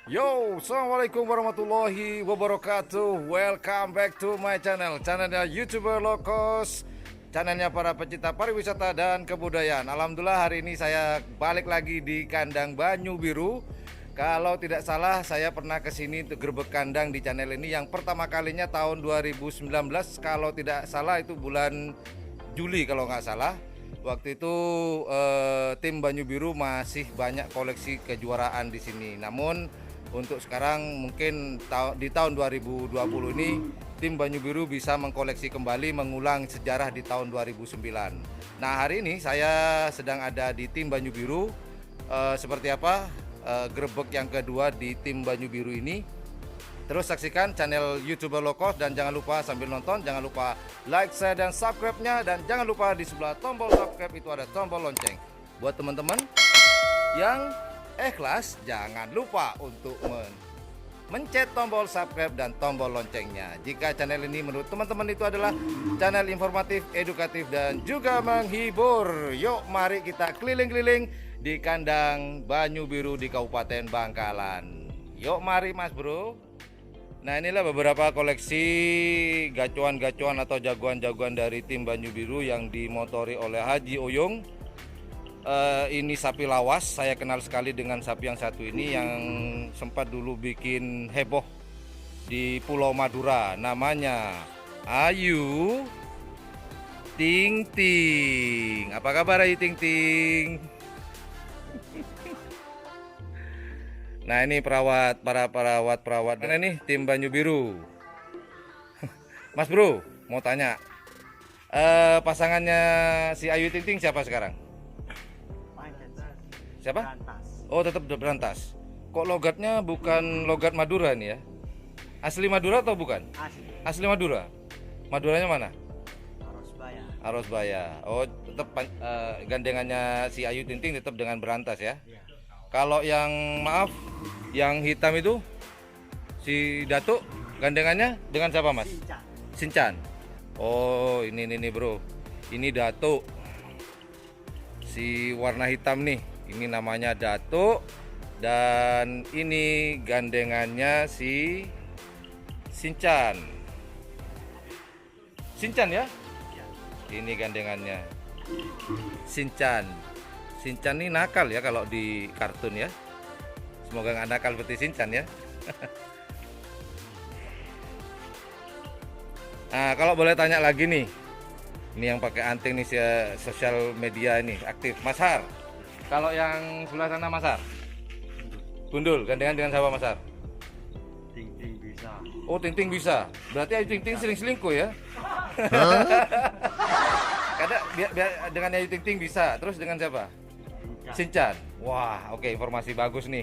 Yo, assalamualaikum warahmatullahi wabarakatuh. Welcome back to my channel, channelnya YouTuber Low Cost, channelnya para pecinta pariwisata dan kebudayaan. Alhamdulillah hari ini saya balik lagi di kandang Banyu Biru. Kalau tidak salah saya pernah kesini untuk gerbek kandang di channel ini yang pertama kalinya tahun 2019. Kalau tidak salah itu bulan Juli kalau nggak salah. Waktu itu tim Banyu Biru masih banyak koleksi kejuaraan di sini. Namun untuk sekarang mungkin di tahun 2020 ini tim Banyu Biru bisa mengkoleksi kembali, mengulang sejarah di tahun 2009. Nah hari ini saya sedang ada di tim Banyu Biru. Seperti apa gerbek yang kedua di tim Banyu Biru ini. Terus saksikan channel YouTuber Low Cost dan jangan lupa sambil nonton jangan lupa like, share dan subscribe-nya, dan jangan lupa di sebelah tombol subscribe itu ada tombol lonceng. Buat teman-teman yang ikhlas jangan lupa untuk mencet tombol subscribe dan tombol loncengnya. Jika channel ini menurut teman-teman itu adalah channel informatif, edukatif dan juga menghibur. Yuk mari kita keliling-keliling di kandang Banyu Biru di Kabupaten Bangkalan. Yuk mari Mas Bro. Nah inilah beberapa koleksi gacuan-gacuan atau jagoan-jagoan dari tim Banyu Biru yang dimotori oleh Haji Oyong. Ini sapi lawas, saya kenal sekali dengan sapi yang satu ini yang sempat dulu bikin heboh di Pulau Madura. Namanya Ayu Ting Ting. Apa kabar Ayu Ting Ting? Nah ini para perawat. Nah ini tim Banyu Biru. Mas Bro, mau tanya, pasangannya si Ayu Ting Ting siapa sekarang? Siapa? Berantas. Oh tetap Berantas. Kok logatnya bukan logat Madura nih ya? Asli Madura atau bukan? Asli. Asli Madura. Maduranya mana? Arosbaya. Arosbaya. Oh tetap gandengannya si Ayu Ting Ting tetap dengan Berantas ya? Iya. Kalau yang maaf, yang hitam itu si Datuk gandengannya dengan siapa Mas? Sincan. Sincan. Oh ini bro, ini Datuk. Si warna hitam nih, ini namanya Datuk. Dan ini gandengannya si Sincan. Sincan ya? Ini gandengannya Sincan. Sincan ini nakal ya kalau di kartun ya. Semoga nggak nakal seperti Sincan ya. Nah, kalau boleh tanya lagi nih. Ini yang pakai anting nih sosial media ini aktif. Mas Har. Kalau yang sebelah sana Mas Har. Gundul, gandengan dengan siapa Mas Har? Ting-ting bisa. Oh, Ting Ting bisa. Berarti Ayu Ting Ting sering selingkuh ya? Kadang dengan Ayu Ting Ting bisa. Terus dengan siapa? Sincan. Wah, oke, informasi bagus nih.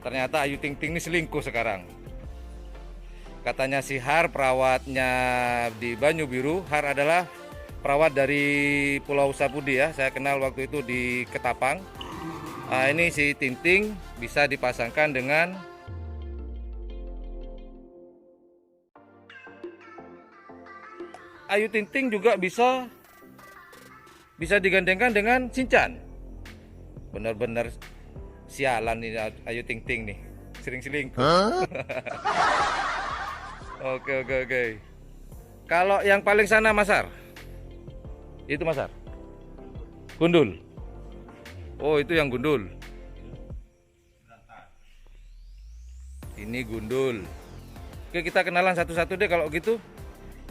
Ternyata Ayu Ting Ting ini selingkuh sekarang. Katanya si Har perawatnya di Banyu Biru. Har adalah perawat dari Pulau Sapudi ya. Saya kenal waktu itu di Ketapang. Nah, ini si Ting Ting bisa dipasangkan dengan Ayu Ting Ting, juga bisa digandengkan dengan Sincan. Benar-benar sialan nih Ayu Ting Ting nih, sering selingkuh. Oke. Kalau yang paling sana Masar, itu Masar, Gundul. Oh itu yang Gundul. Ini Gundul. Oke kita kenalan satu-satu deh kalau gitu.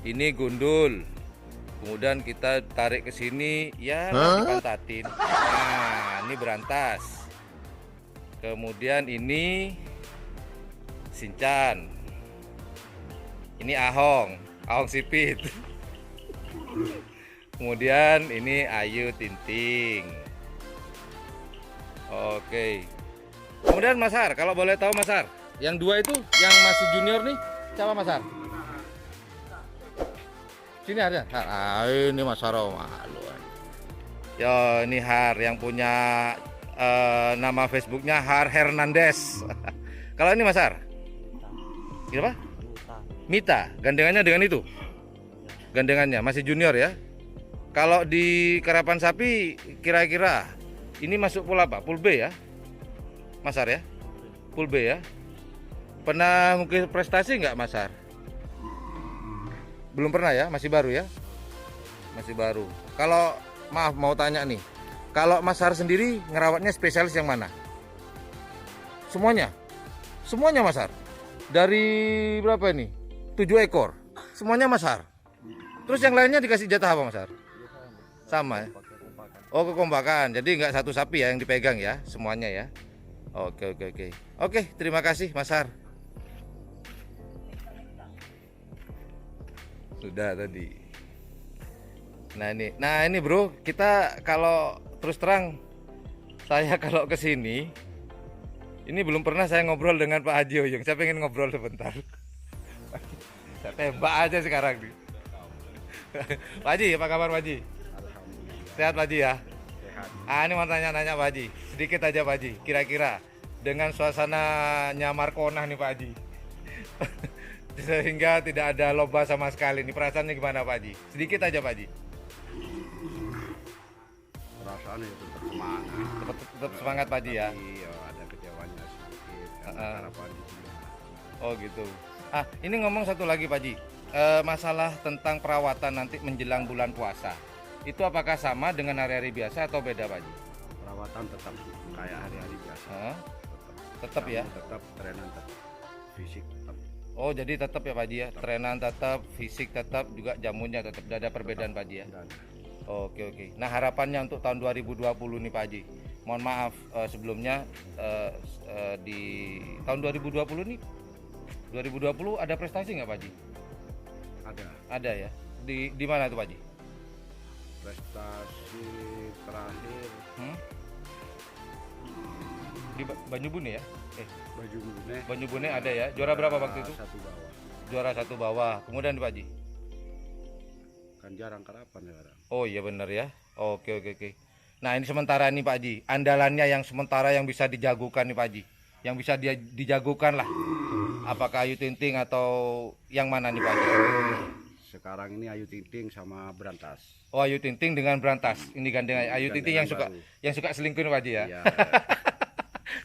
Ini Gundul. Kemudian kita tarik ke sini ya, dipantatin. Nah, ini Berantas. Kemudian ini Sincan. Ini Ahong Sipit. Kemudian ini Ayu Ting Ting. Oke. Kemudian Mas Har, kalau boleh tahu Mas Har, yang dua itu yang masih junior nih, siapa Mas Har? Sini ada. Ini Mas Haro malu. Yo, ini Har yang punya nama Facebooknya Har Hernandez. Kalau ini Mas Har, siapa? Mita. Gandengannya dengan itu. Gandengannya masih junior ya. Kalau di karapan sapi kira-kira ini masuk pool apa? Pool B ya, Mas Har ya? Pool B ya. Pernah ngukir prestasi nggak Mas Har? Belum pernah ya, masih baru ya? Masih baru. Kalau maaf mau tanya nih, kalau Mas Har sendiri ngerawatnya spesialis yang mana? Semuanya? Semuanya Mas Har? Dari berapa ini? 7 ekor? Semuanya Mas Har? Terus yang lainnya dikasih jatah apa Mas Har? Sama ya? Oh, kekompakan. Jadi nggak satu sapi ya yang dipegang ya, semuanya ya. Oke, oke, oke. Oke, terima kasih Mas Har. Sudah tadi. Nah ini bro, kita kalau terus terang, saya kalau ke sini, ini belum pernah saya ngobrol dengan Pak Haji Oyong. Saya pengen ngobrol sebentar. Saya tembak aja sekarang nih. Pak Haji, apa kabar Pak Haji? Sehat Pak Haji ya? Sehat. Ini mau tanya-nanya Pak Haji, sedikit aja Pak Haji. Kira-kira dengan suasananya Markonah nih Pak Haji, sehingga tidak ada lomba sama sekali. Ini perasaannya gimana Pak Haji? Sedikit aja Pak Haji. Perasaannya tetap semangat. Tetap semangat Pak Haji ya. Iya, ada kecewanya sedikit. Harapan gitu. Oh gitu. Ini ngomong satu lagi Pak Haji. Masalah tentang perawatan nanti menjelang bulan puasa. Itu apakah sama dengan hari-hari biasa atau beda Pak Haji? Perawatan tetap kayak hari-hari biasa. Tetap ya? Tetap trenan tetap. Fisik tetap. Oh jadi tetap ya Pak Haji ya? Trenan tetap, fisik tetap, juga jamunya tetap. Tidak ada perbedaan Pak Haji ya? Oke, oke. Nah harapannya untuk tahun 2020 nih Pak Haji. Mohon maaf sebelumnya di tahun 2020 nih, 2020 ada prestasi nggak Pak Haji? Ada. Ada ya. Di mana tuh Pak Haji? Prestasi terakhir Di Banyubune ya? baju Bune. Banyubune ada ya. Juara berapa waktu itu? Satu bawah. Juara 1 bawah. Kemudian Pak Haji? Kan jarang karapan ya kadang. Oh iya benar ya. Oke, oke, oke. Nah ini sementara nih Pak Haji, andalannya yang sementara yang bisa dijagokan nih Pak Haji, yang bisa dijagokan lah. Apakah Ayu Ting Ting atau yang mana nih Pak Haji? Sekarang ini Ayu Ting Ting sama Berantas. Oh Ayu Ting Ting dengan Berantas. Ini gandeng Ayu Ting Ting Gandengan yang suka selingkuh nih Pak Haji ya. Iya.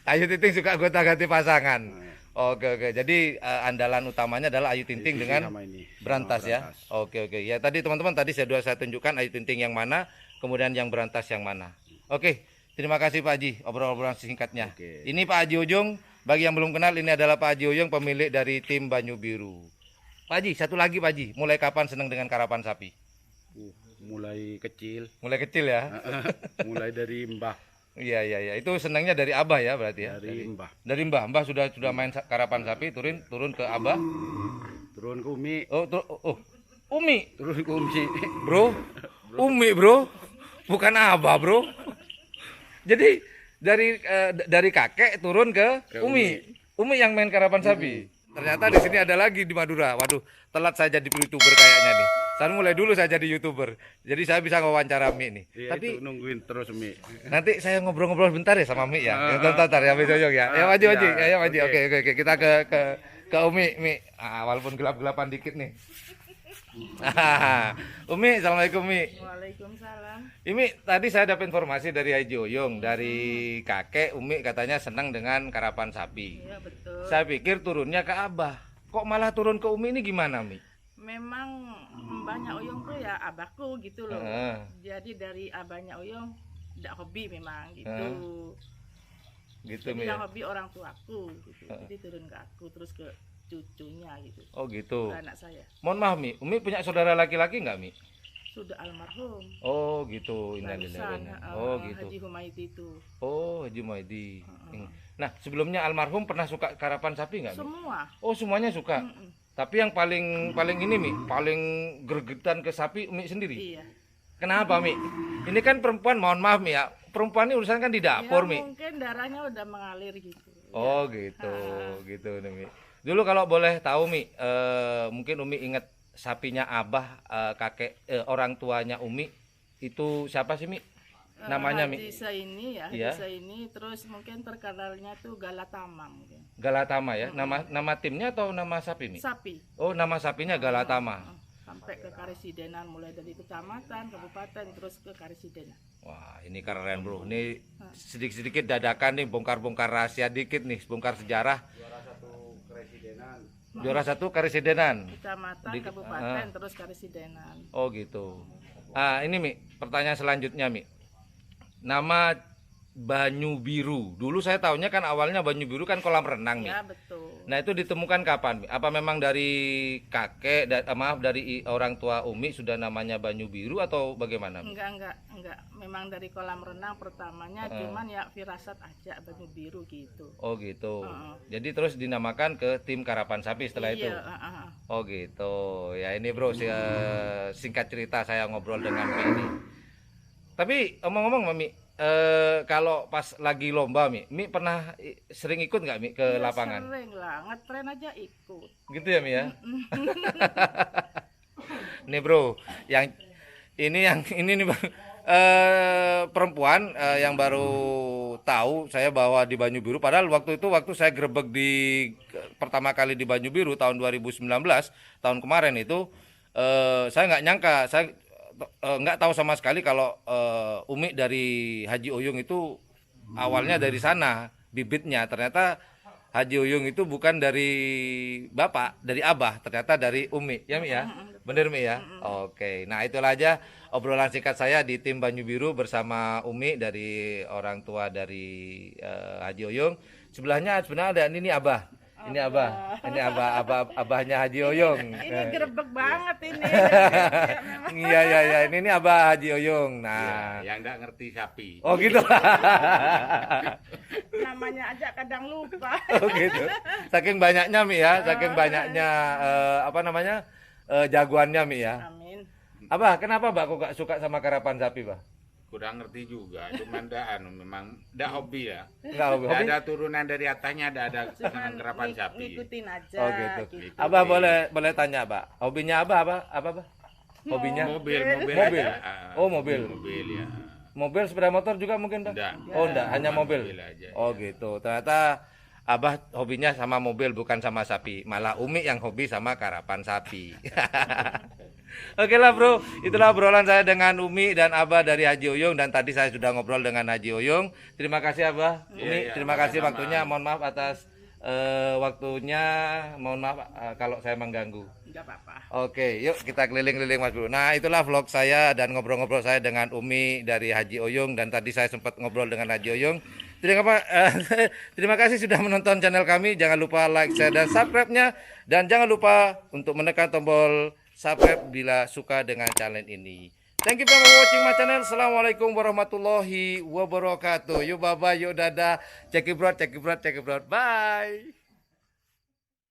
Ayu Ting Ting suka gonta-ganti pasangan. Oke, oke. Jadi andalan utamanya adalah Ayu Ting Ting dengan sama ini, Berantas sama ya. Berantas. Oke, oke. Ya tadi teman-teman tadi saya tunjukkan Ayu Ting Ting yang mana, kemudian yang Berantas yang mana. Oke. Terima kasih Pak Haji obrolan singkatnya. Oke. Ini Pak Haji Oyong. Bagi yang belum kenal, ini adalah Pak Haji Oyong, pemilik dari tim Banyu Biru. Pak Haji, satu lagi Pak Haji. Mulai kapan senang dengan karapan sapi? Mulai kecil. Mulai kecil ya? Mulai dari Mbah. Iya, iya, iya. Itu senangnya dari Abah ya berarti ya? Dari Mbah. Dari Mbah. Mbah sudah main karapan sapi, turun ke Abah. Turun ke Umi. Umi. Turun ke Umi. Bro. Umi, Bro. Bukan Abah, Bro. Jadi dari kakek turun ke Umi. Umi yang main karapan sapi. Ternyata di sini ada lagi di Madura. Waduh, telat saya jadi YouTuber kayaknya nih. Saya mulai dulu saya jadi YouTuber. Jadi saya bisa wawancara Mi nih. Iya, Tapi itu nungguin terus Mi. nanti saya ngobrol-ngobrol bentar ya sama Mi ya. Bentar ya, Mi Joyong ya. Ya maju. Ya maju. Oke. Kita ke Umi, Mi. Walaupun gelap-gelapan dikit nih. Umi, assalamualaikum Mi. Waalaikumsalam. Ini tadi saya dapat informasi dari Haji Oyong, dari kakek Umi katanya senang dengan karapan sapi. Iya betul. Saya pikir turunnya ke Abah. Kok malah turun ke Umi ini gimana Mi? Memang mbahnya Oyong tuh ya abahku gitu loh. Jadi dari abahnya Oyong tidak hobi memang gitu. Gitu Jadi Mi ya. yang hobi orang tuaku gitu. Jadi turun ke aku terus ke cucunya gitu. Oh gitu. Ke anak saya. Mohon maaf Mi, Umi punya saudara laki-laki nggak Mi? Sudah almarhum. Oh gitu. Barusan Oh gitu. Haji Humaydi itu. Oh Haji Maidi. Nah sebelumnya almarhum pernah suka karapan sapi nggak Mi? Semua. Oh semuanya suka. Tapi yang paling ini Mi, paling gregetan ke sapi Umi sendiri. Iya. Kenapa Mi? Ini kan perempuan, mohon maaf Mi ya. Perempuan ini urusan kan di dapur Mi. Ya, mungkin darahnya udah mengalir gitu. Oh gitu, gitu nih Mi. Dulu kalau boleh tahu Mi, mungkin Umi ingat sapinya Abah, kakek orang tuanya Umi itu siapa sih Mi? Namanya Mi? Hadisa ini ya, Iya. Hadisa ini terus mungkin terkenalnya tuh Galatama mungkin. Galatama ya. Nama timnya atau nama sapi Mi? Sapi. Oh nama sapinya Galatama. Sampai ke karesidenan, mulai dari kecamatan, kabupaten, terus ke karesidenan. Wah ini keren bro. Ini sedikit-sedikit dadakan nih, bongkar-bongkar rahasia dikit nih, bongkar sejarah. Juara 1 Karisidenan. Kecamatan, Di- kabupaten, terus Karisidenan. Oh gitu. Ini Mi, pertanyaan selanjutnya Mi. Nama Banyu Biru. Dulu saya tahunya kan awalnya Banyu Biru kan kolam renang Mi. Ya betul. Nah itu ditemukan kapan Mi? Apa memang dari kakek, dari orang tua Umi sudah namanya Banyu Biru atau bagaimana Mi? Enggak. Memang dari kolam renang pertamanya, cuman ya firasat aja Banyu Biru gitu. Oh gitu. Heeh. Jadi terus dinamakan ke tim Karapan Sapi setelah itu. Iya, heeh. Oh gitu. Ya ini bro, singkat cerita saya ngobrol dengan Mi ini. Tapi omong-omong Mami, kalau pas lagi lomba Mi pernah sering ikut nggak Mi ke Ya, lapangan? Sering lah, ngetren aja ikut. Gitu ya Mi ya. Nih bro, yang ini nih Bang. Perempuan yang baru tahu saya bahwa di Banyu Biru, padahal waktu saya grebek pertama kali di Banyu Biru tahun 2019 tahun kemarin itu, saya nggak nyangka, saya nggak tahu sama sekali kalau Umi dari Haji Oyong itu awalnya dari sana bibitnya. Ternyata Haji Oyong itu bukan dari bapak, dari abah, ternyata dari Umi ya Mi ya. Bener Mi ya. Oke, nah itulah aja obrolan singkat saya di tim Banyu Biru bersama Umi dari orang tua dari Haji Oyong. Sebenarnya ada ini abah. Ini abahnya Haji Oyong. Ini gerebek banget ini. Iya, ini abah Haji Oyong. Nah, Yang nggak ngerti sapi. oh gitu. Namanya aja kadang lupa. Oh gitu. Saking banyaknya Mi ya, saking banyaknya jagoannya Mi ya. Amin. Abah, kenapa Mbak kok gak suka sama karapan sapi, Bah? Kurang ngerti juga, cuman memang hobi ya. Enggak hobi. Ada turunan dari atasnya, ada Cuman kerapan sapi. ngikutin aja. Oh gitu. Abah boleh tanya, Mbak. Hobinya Abah apa, Bah? Hobinya Mobil Mobil. aja. Oh, mobil. Mobil ya. Mobil, sepeda motor juga mungkin, Bah? Enggak. Oh, enggak, hanya Cuma mobil. aja. Oh gitu. Ternyata Abah hobinya sama mobil bukan sama sapi. Malah Umi yang hobi sama karapan sapi. Oke lah bro, itulah obrolan saya dengan Umi dan Abah dari Haji Oyong. Dan tadi saya sudah ngobrol dengan Haji Oyong. Terima kasih Abah, Umi, Iya, terima kasih sama-sama. waktunya. Mohon maaf atas waktunya, mohon maaf kalau saya mengganggu. Enggak apa-apa. Oke, yuk kita keliling-keliling Mas Bro. Nah, itulah vlog saya dan ngobrol-ngobrol saya dengan Umi dari Haji Oyong. Dan tadi saya sempat ngobrol dengan Haji Oyong. Terima kasih sudah menonton channel kami. Jangan lupa like, share, dan subscribe-nya. Dan jangan lupa untuk menekan tombol subscribe bila suka dengan channel ini. Thank you for watching my channel. Assalamualaikum warahmatullahi wabarakatuh. Yuk bye-bye, yuk dadah. Check it out. Bye.